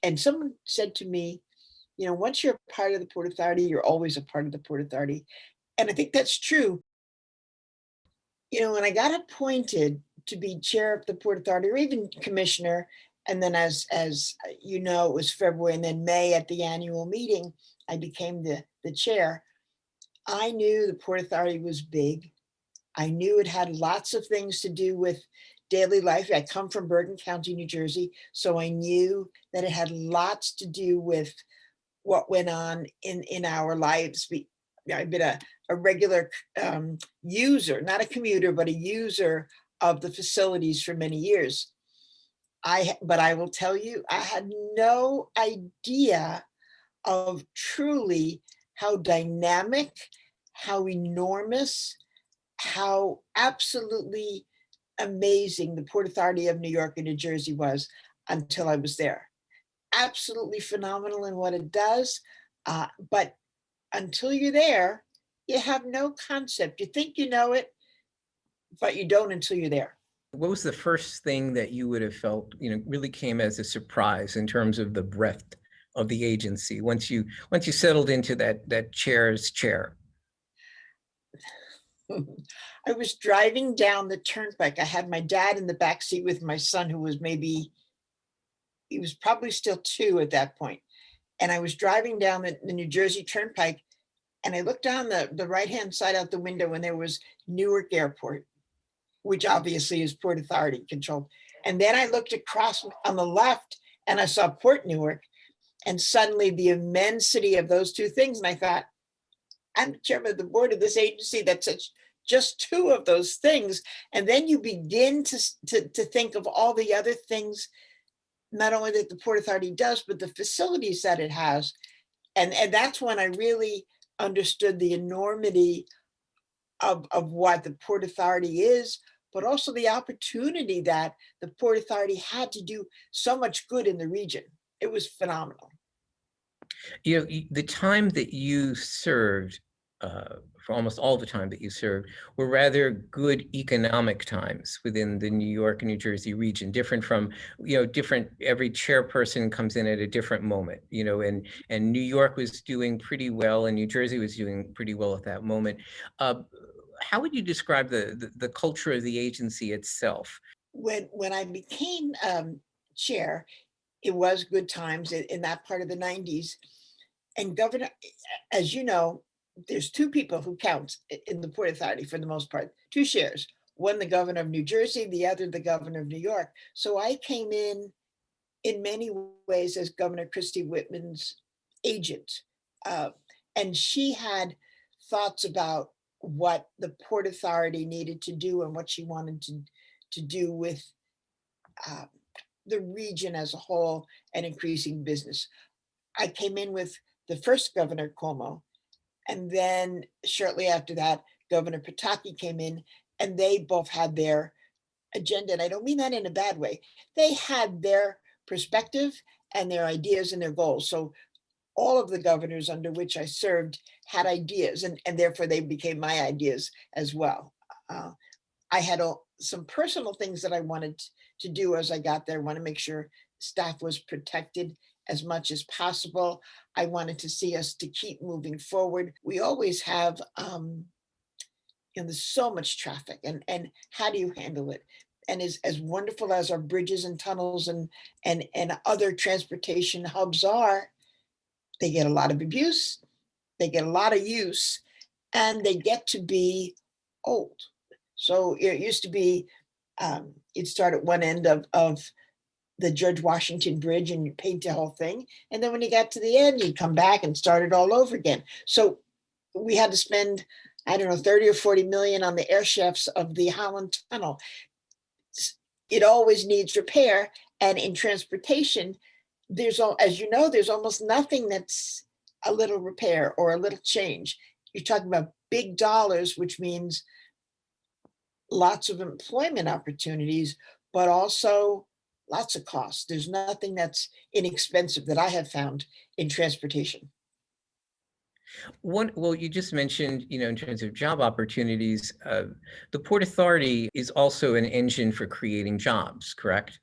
and someone said to me, once you're a part of the Port Authority, you're always a part of the Port Authority. And I think that's true. When I got appointed to be chair of the Port Authority, or even commissioner, and then as it was February and then May at the annual meeting, I became the chair. I knew the Port Authority was big. I knew it had lots of things to do with daily life. I come from Bergen County, New Jersey, so I knew that it had lots to do with what went on in our lives. I've been a regular user, not a commuter, but a user of the facilities for many years. But I will tell you, I had no idea of truly how dynamic, how enormous, how absolutely amazing the Port Authority of New York and New Jersey was until I was there. Absolutely phenomenal in what it does. But until you're there, you have no concept. You think you know it, but you don't until you're there. What was the first thing that you would have felt, really came as a surprise in terms of the breadth of the agency once you settled into that chair's chair? I was driving down the turnpike. I had my dad in the back seat with my son, who was he was probably still 2 at that point. And I was driving down the New Jersey Turnpike, and I looked down the right-hand side out the window, and there was Newark Airport, which obviously is Port Authority controlled. And then I looked across on the left, and I saw Port Newark, and suddenly the immensity of those two things. And I thought, I'm the chairman of the board of this agency that's just 2 of those things. And then you begin to think of all the other things, not only that the Port Authority does, but the facilities that it has. And that's when I really understood the enormity of what the Port Authority is, but also the opportunity that the Port Authority had to do so much good in the region. It was phenomenal. The time that you served, for almost all the time that you served, were rather good economic times within the New York and New Jersey region, different from, every chairperson comes in at a different moment, and New York was doing pretty well and New Jersey was doing pretty well at that moment. How would you describe the culture of the agency itself? When I became chair, it was good times in that part of the 90s. And Governor, as you know, there's 2 people who count in the Port Authority for the most part, 2 chairs, one the governor of New Jersey, the other the governor of New York. So I came in many ways as Governor Christie Whitman's agent. And she had thoughts about what the Port Authority needed to do and what she wanted to do with the region as a whole and increasing business. I came in with the first Governor Cuomo, and then shortly after that, Governor Pataki came in, and they both had their agenda. And I don't mean that in a bad way. They had their perspective and their ideas and their goals. So all of the governors under which I served had ideas, and therefore they became my ideas as well. I had some personal things that I wanted to do as I got there. I want to make sure staff was protected as much as possible. I wanted to see us to keep moving forward. We always have, there's so much traffic, and how do you handle it? And as wonderful as our bridges and tunnels and other transportation hubs are, they get a lot of abuse, they get a lot of use, and they get to be old. So it used to be, you'd start at one end of the George Washington Bridge and you paint the whole thing. And then when you got to the end, you'd come back and start it all over again. So we had to spend, I don't know, 30 or 40 million on the air shafts of the Holland Tunnel. It always needs repair. And in transportation, as you know, there's almost nothing that's a little repair or a little change. You're talking about big dollars, which means lots of employment opportunities, but also lots of costs. There's nothing that's inexpensive that I have found in transportation. Well, you just mentioned, in terms of job opportunities, the Port Authority is also an engine for creating jobs, correct?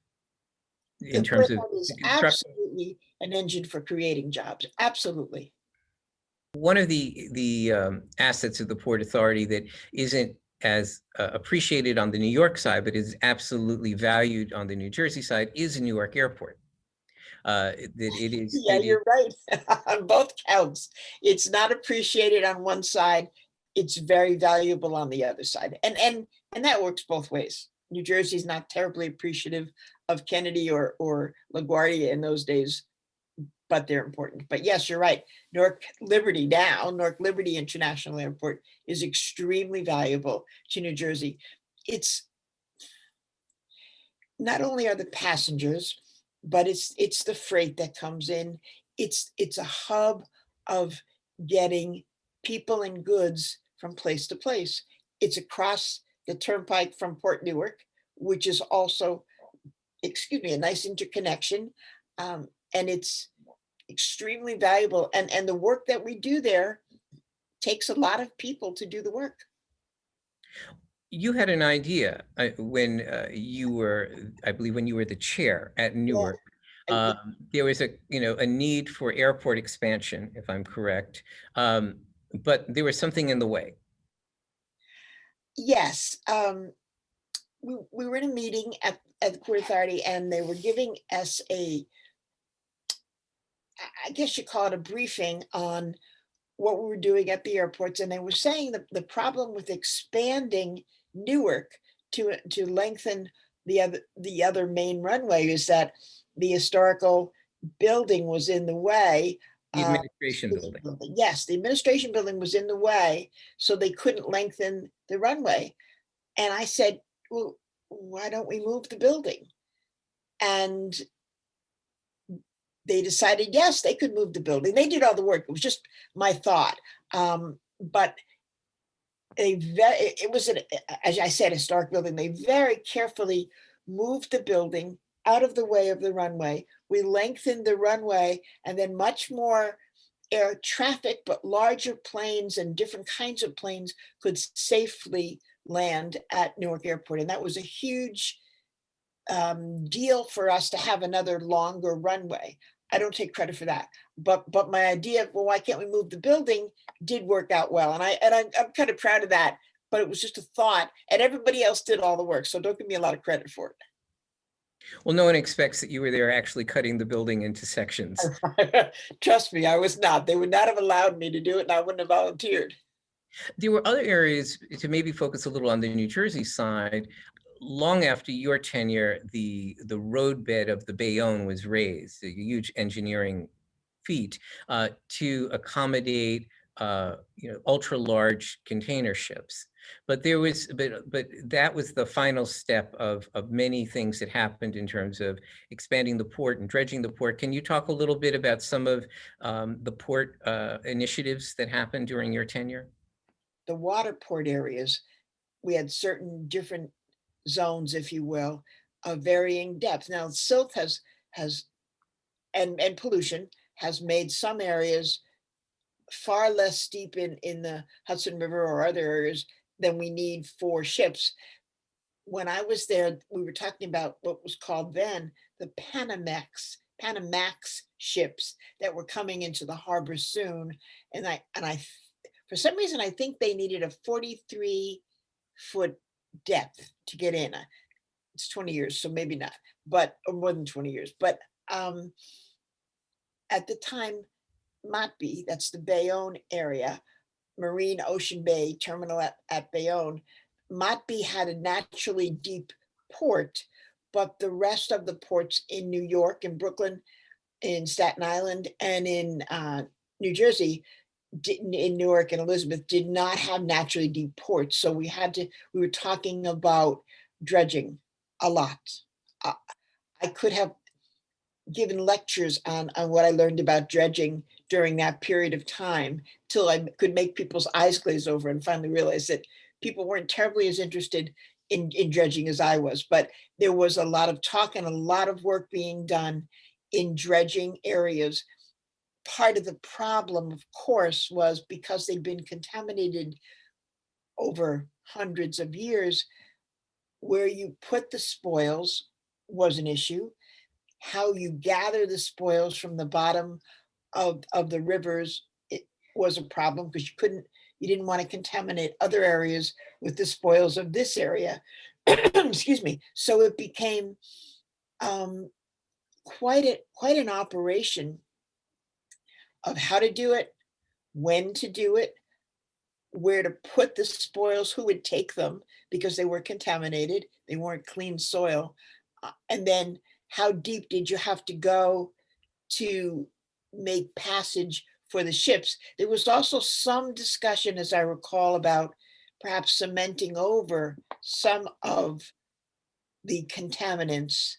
In terms of absolutely absolutely an engine for creating jobs. Absolutely. One of the assets of the Port Authority that isn't as appreciated on the New York side, but is absolutely valued on the New Jersey side, is Newark Airport. That Yeah, you're right. On both counts. It's not appreciated on one side. It's very valuable on the other side. And that works both ways. New Jersey's not terribly appreciative of Kennedy or LaGuardia in those days, but they're important. But yes, you're right. Newark Liberty International Airport is extremely valuable to New Jersey. It's not only are the passengers, but it's the freight that comes in. It's a hub of getting people and goods from place to place. It's across the turnpike from Port Newark, which is also, excuse me, a nice interconnection. And it's extremely valuable. And the work that we do there takes a lot of people to do the work. You had an idea when you were, I believe, when you were the chair at Newark. Yeah. There was a need for airport expansion, if I'm correct, but there was something in the way. Yes. We were in a meeting at the Port Authority, and they were giving us I guess you call it a briefing on what we were doing at the airports. And they were saying that the problem with expanding Newark to lengthen the other main runway is that the historical building was in the way. The administration building. Yes, the administration building was in the way, so they couldn't lengthen the runway. And I said, well, why don't we move the building? And they decided, yes, they could move the building. They did all the work. It was just my thought. But it was, as I said, a historic building. They very carefully moved the building out of the way of the runway. We lengthened the runway, and then much more air traffic, but larger planes and different kinds of planes could safely land at Newark Airport. And that was a huge deal for us to have another longer runway. I don't take credit for that, but my idea of, well, why can't we move the building, did work out well, and I'm kind of proud of that. But it was just a thought, and everybody else did all the work, so don't give me a lot of credit for it. Well, no one expects that you were there actually cutting the building into sections. Trust me, I was not. They would not have allowed me to do it, and I wouldn't have volunteered. There were other areas to maybe focus a little on the New Jersey side. Long after your tenure, the roadbed of the Bayonne was raised, a huge engineering feat to accommodate ultra large container ships. But that was the final step of many things that happened in terms of expanding the port and dredging the port. Can you talk a little bit about some of the port initiatives that happened during your tenure? The water port areas, we had certain different zones, if you will, of varying depth. Now, silt has and pollution has made some areas far less steep in the Hudson River or other areas than we need for ships. When I was there, we were talking about what was called then the Panamax ships that were coming into the harbor soon. And I, for some reason, I think they needed a 43-foot depth to get in. It's 20 years, so maybe not, but or more than 20 years. But at the time, Matby, that's the Bayonne area, Marine Ocean Bay terminal at Bayonne, Matby had a naturally deep port, but the rest of the ports in New York and Brooklyn, in Staten Island, and in New Jersey, in Newark and Elizabeth, did not have naturally deep ports. So we were talking about dredging a lot. I could have given lectures on what I learned about dredging during that period of time till I could make people's eyes glaze over and finally realize that people weren't terribly as interested in dredging as I was. But there was a lot of talk and a lot of work being done in dredging areas. Part of the problem, of course, was because they'd been contaminated over hundreds of years, where you put the spoils was an issue. how you gather the spoils from the bottom of the rivers, it was a problem because you didn't want to contaminate other areas with the spoils of this area. Excuse me. So it became um, quite an operation of how to do it, when to do it, where to put the spoils, who would take them because they were contaminated, they weren't clean soil, and then how deep did you have to go to make passage for the ships. There was also some discussion, as I recall, about perhaps cementing over some of the contaminants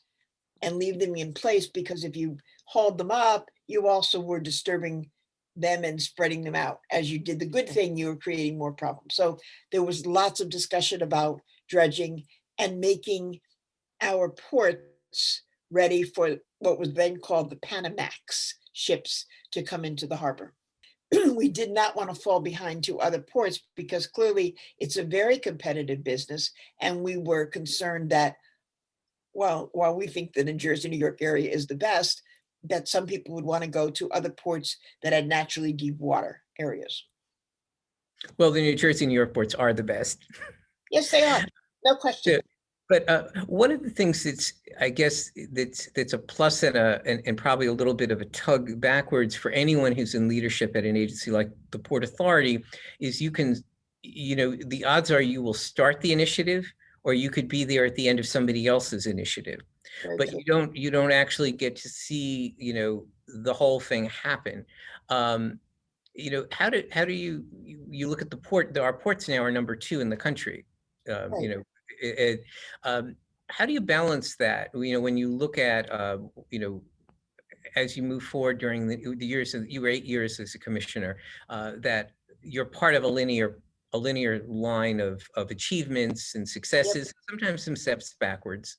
and leave them in place, because if you hauled them up, you also were disturbing them and spreading them out. As you did the good thing, you were creating more problems. So there was lots of discussion about dredging and making our ports ready for what was then called the Panamax ships to come into the harbor. We did not want to fall behind to other ports because clearly it's a very competitive business. And we were concerned that, well, while we think that the Jersey, New York area is the best, that some people would want to go to other ports that had naturally deep water areas. Well, the New Jersey, New York ports are the best. Yes, they are. No question. But one of the things that's, I guess, that's a plus and probably a little bit of a tug backwards for anyone who's in leadership at an agency like the Port Authority is the odds are you will start the initiative or you could be there at the end of somebody else's initiative. Very But true. you don't actually get to see, the whole thing happen. How do you look at the port? Our ports now are number 2 in the country. Right. How do you balance that? When you look at, as you move forward during the years you were 8 years as a commissioner, that you're part of a linear line of achievements and Yep. successes, sometimes some steps backwards.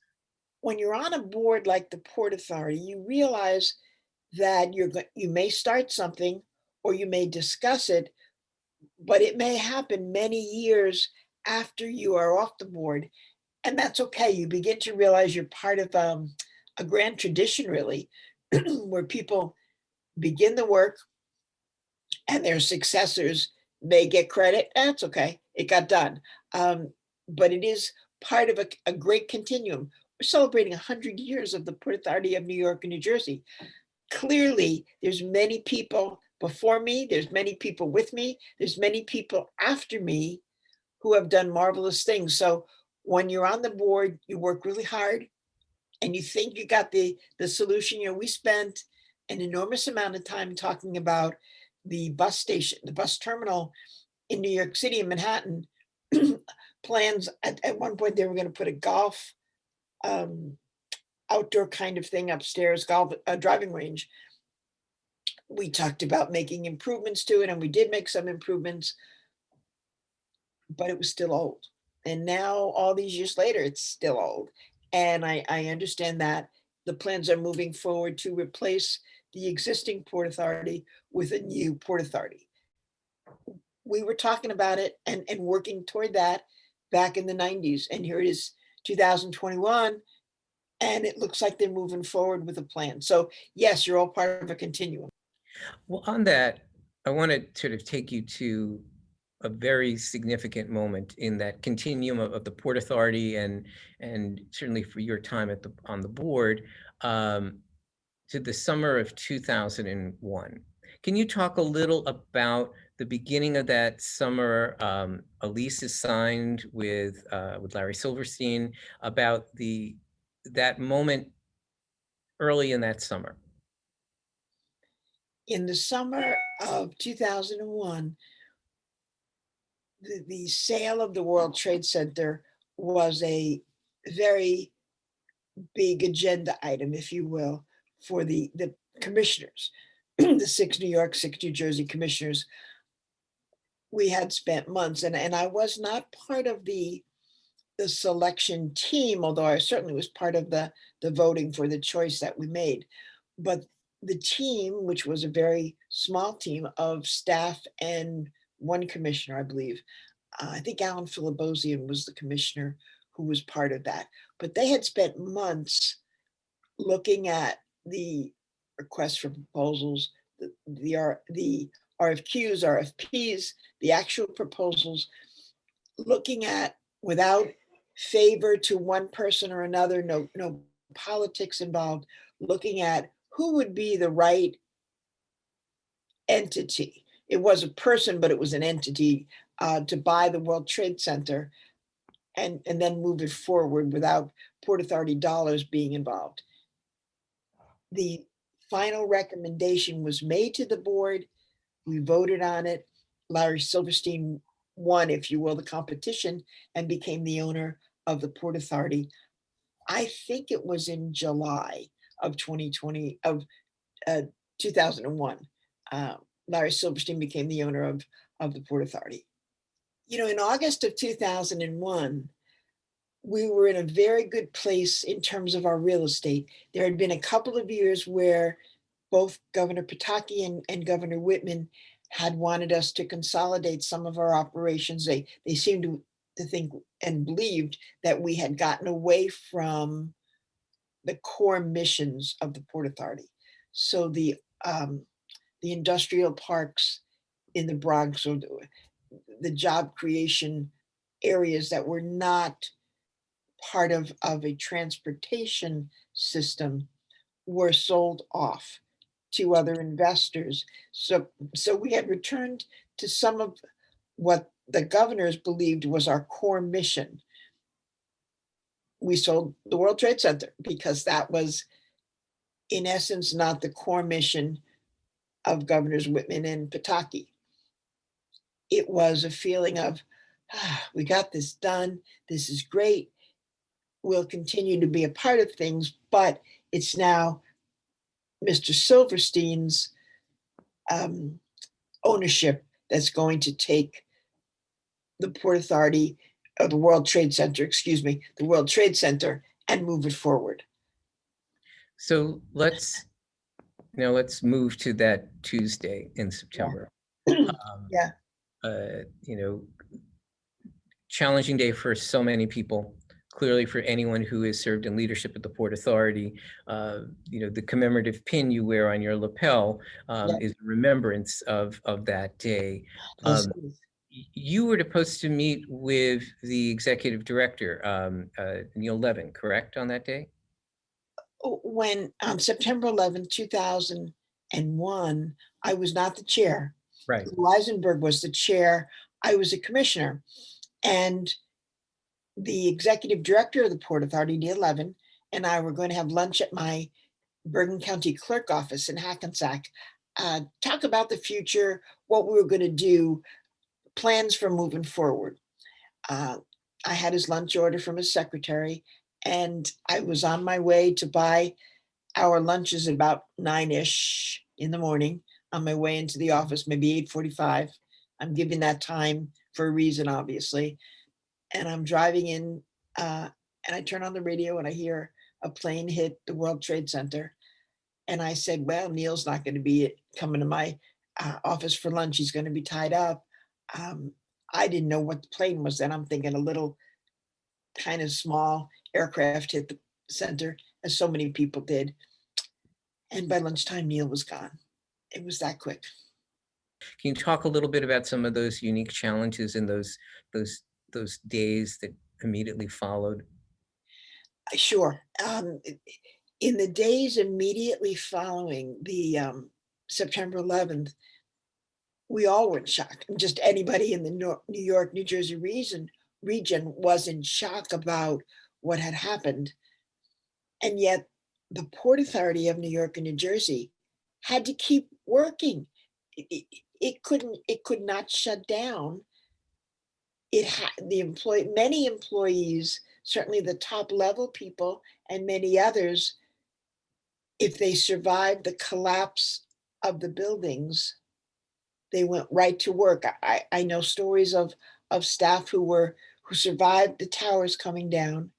When you're on a board like the Port Authority, you realize that you may start something or you may discuss it, but it may happen many years after you are off the board. And that's okay. You begin to realize you're part of a grand tradition, really, where people begin the work and their successors may get credit. That's okay. It got done. But it is part of a great continuum. We're celebrating 100 years of the Port Authority of New York and New Jersey. Clearly, there's many people before me, there's many people with me, there's many people after me who have done marvelous things. So when you're on the board, you work really hard and you think you got the solution. We spent an enormous amount of time talking about the bus station, the bus terminal in New York City, in Manhattan. Plans at one point, they were going to put a golf outdoor kind of thing upstairs, golf driving range. We talked about making improvements to it, and we did make some improvements, but it was still old. And now, all these years later, it's still old. And I understand that the plans are moving forward to replace the existing Port Authority with a new Port Authority. We were talking about it and working toward that back in the 90s. And here it is, 2021, and it looks like they're moving forward with a plan. So yes, you're all part of a continuum. Well, on that, I want to sort of take you to a very significant moment in that continuum of the Port Authority and certainly for your time on the board, to the summer of 2001. Can you talk a little about the beginning of that summer? A lease is signed with Larry Silverstein, about that moment early in that summer. In the summer of 2001, the sale of the World Trade Center was a very big agenda item, if you will, for the commissioners, the 6 New York, 6 New Jersey commissioners. We had spent months, and I was not part of the selection team, although I certainly was part of the voting for the choice that we made. But the team, which was a very small team of staff and one commissioner, I believe, I think Alan Filibosian was the commissioner who was part of that. But they had spent months looking at the requests for proposals, the RFQs, RFPs, the actual proposals, looking at, without favor to one person or another, no politics involved, looking at who would be the right entity. It was a person, but it was an entity to buy the World Trade Center and then move it forward without Port Authority dollars being involved. The final recommendation was made to the board. We voted on it. Larry Silverstein won, if you will, the competition and became the owner of the Port Authority. I think it was in July of 2020, of 2001. Larry Silverstein became the owner of the Port Authority. You know, in August of 2001, we were in a very good place in terms of our real estate. There had been a couple of years where both Governor Pataki and Governor Whitman had wanted us to consolidate some of our operations. They seemed to think and believed that we had gotten away from the core missions of the Port Authority. So the industrial parks in the Bronx, or the job creation areas that were not part of a transportation system, were sold off to other investors. So we had returned to some of what the governors believed was our core mission. We sold the World Trade Center because that was, in essence, not the core mission of Governors Whitman and Pataki. It was a feeling of, we got this done. This is great. We'll continue to be a part of things, but it's now Mr. Silverstein's ownership that's going to take the Port Authority, or the World Trade Center, excuse me, the World Trade Center, and move it forward. So let's move to that Tuesday in September. Yeah. You know, challenging day for so many people. Clearly, for anyone who has served in leadership at the Port Authority, you know, the commemorative pin you wear on your lapel is a remembrance of that day. You were supposed to meet with the executive director, Neil Levin, correct, on that day? When September 11th, 2001, I was not the chair. Right. Weisenberg was the chair. I was a commissioner. And the executive director of the Port Authority, Neil Levin, and I were going to have lunch at my Bergen County clerk office in Hackensack, talk about the future, what we were going to do, plans for moving forward. I had his lunch order from his secretary, and I was on my way to buy our lunches at about 9-ish in the morning, on my way into the office, maybe 8:45. I'm giving that time for a reason, obviously. And I'm driving in, and I turn on the radio and I hear a plane hit the World Trade Center. And I said, well, Neil's not going to be coming to my office for lunch. He's going to be tied up. I didn't know what the plane was then. I'm thinking a little kind of small aircraft hit the center, as so many people did. And by lunchtime, Neil was gone. It was that quick. Can you talk a little bit about some of those unique challenges in those days that immediately followed? Sure. In the days immediately following the September 11th, we all were in shock. Just anybody in the New York, New Jersey region was in shock about what had happened. And yet the Port Authority of New York and New Jersey had to keep working. It could not shut down. Many employees, certainly the top level people and many others, if they survived the collapse of the buildings, they went right to work. I know stories of staff who survived the towers coming down,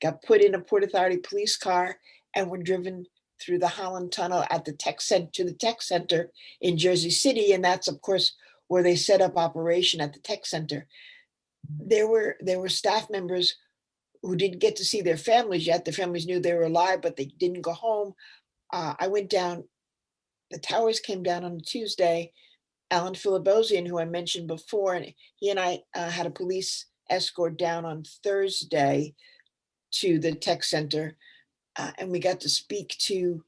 got put in a Port Authority police car, and were driven through the Holland Tunnel at the tech center in Jersey City, and that's of course where they set up operation at the tech center. There were staff members who didn't get to see their families yet. The families knew they were alive, but they didn't go home. I went down, the towers came down on a Tuesday. Alan Filibosian, who I mentioned before, and he and I had a police escort down on Thursday to the tech center, and we got to speak to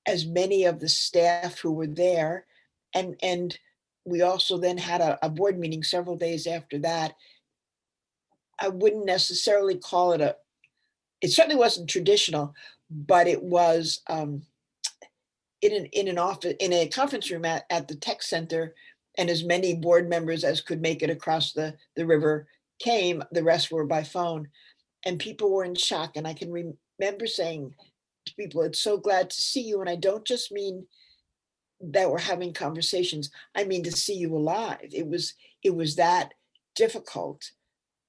as many of the staff who were there, and we also then had a board meeting several days after that. I wouldn't necessarily call it it certainly wasn't traditional, but it was in an office, in a conference room at the tech center, and as many board members as could make it across the river came. The rest were by phone, and people were in shock. And I can remember saying to people, "It's so glad to see you." And I don't just mean that we're having conversations. I mean to see you alive. It was that difficult,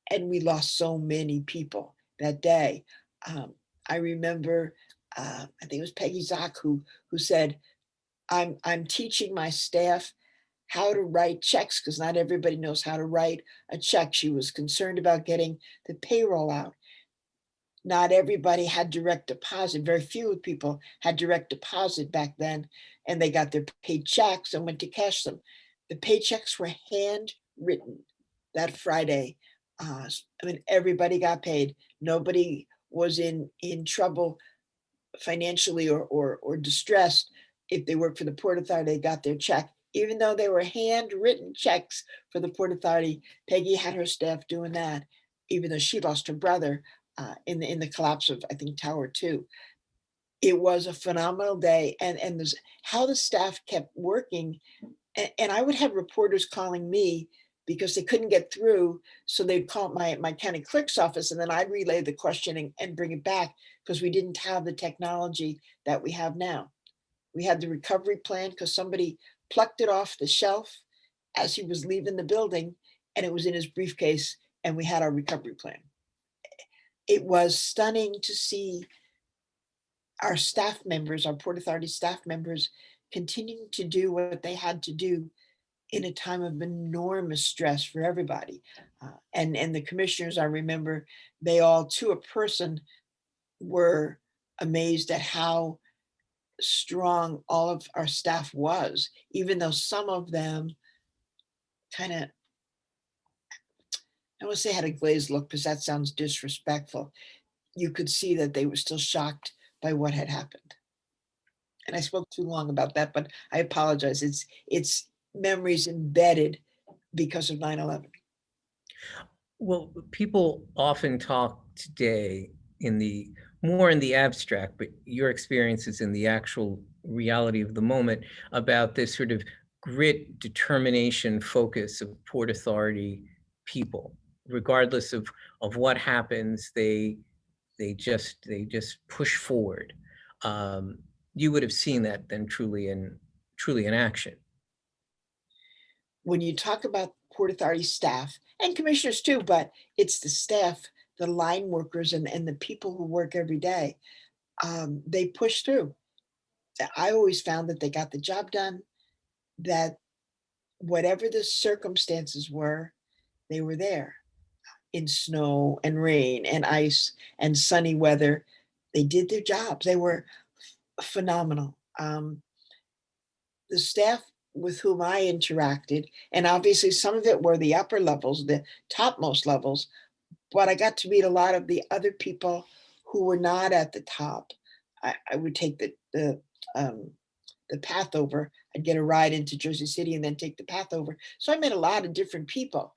and we lost so many people that day. I remember, I think it was Peggy Zock who said, I'm teaching my staff how to write checks because not everybody knows how to write a check." She was concerned about getting the payroll out. Not everybody had direct deposit. Very few people had direct deposit back then, and they got their paid checks and went to cash them. The paychecks were handwritten that Friday. I mean, everybody got paid. Nobody was in trouble financially or distressed. If they worked for the Port Authority, they got their check. Even though they were handwritten checks for the Port Authority, Peggy had her staff doing that, even though she lost her brother in the collapse of, I think, Tower 2. It was a phenomenal day, and there's how the staff kept working. And I would have reporters calling me because they couldn't get through. So they'd call my county clerk's office, and then I'd relay the question and bring it back because we didn't have the technology that we have now. We had the recovery plan because somebody plucked it off the shelf as he was leaving the building, and it was in his briefcase, and we had our recovery plan. It was stunning to see our staff members, our Port Authority staff members, continuing to do what they had to do in a time of enormous stress for everybody. And the commissioners, I remember, they all, to a person, were amazed at how strong all of our staff was, even though some of them kind of, I would say, had a glazed look because that sounds disrespectful. You could see that they were still shocked by what had happened. And I spoke too long about that, but I apologize. It's memories embedded because of 9/11. Well, people often talk today in the more in the abstract, but your experiences in the actual reality of the moment about this sort of grit, determination, focus of Port Authority people. Regardless of what happens, they just push forward. You would have seen that then truly in action. When you talk about Port Authority staff and commissioners too, but it's the staff, the line workers, and the people who work every day. They push through. I always found that they got the job done, that whatever the circumstances were, they were there in snow and rain and ice and sunny weather. They did their jobs. They were phenomenal. The staff with whom I interacted, and obviously some of it were the upper levels, the topmost levels, but I got to meet a lot of the other people who were not at the top. I would take the path over. I'd get a ride into Jersey City and then take the path over. So I met a lot of different people,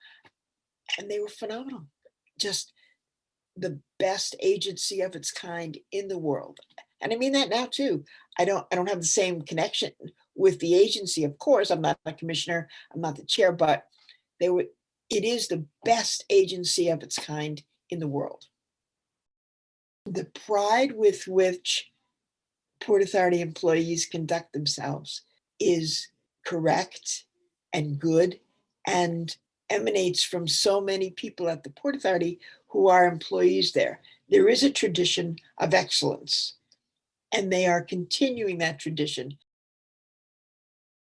and they were phenomenal. Just the best agency of its kind in the world. And I mean that now too. I don't have the same connection with the agency, of course. I'm not a commissioner, I'm not the chair, but it is the best agency of its kind in the world. The pride with which Port Authority employees conduct themselves is correct and good and emanates from so many people at the Port Authority who are employees there. There is a tradition of excellence, and they are continuing that tradition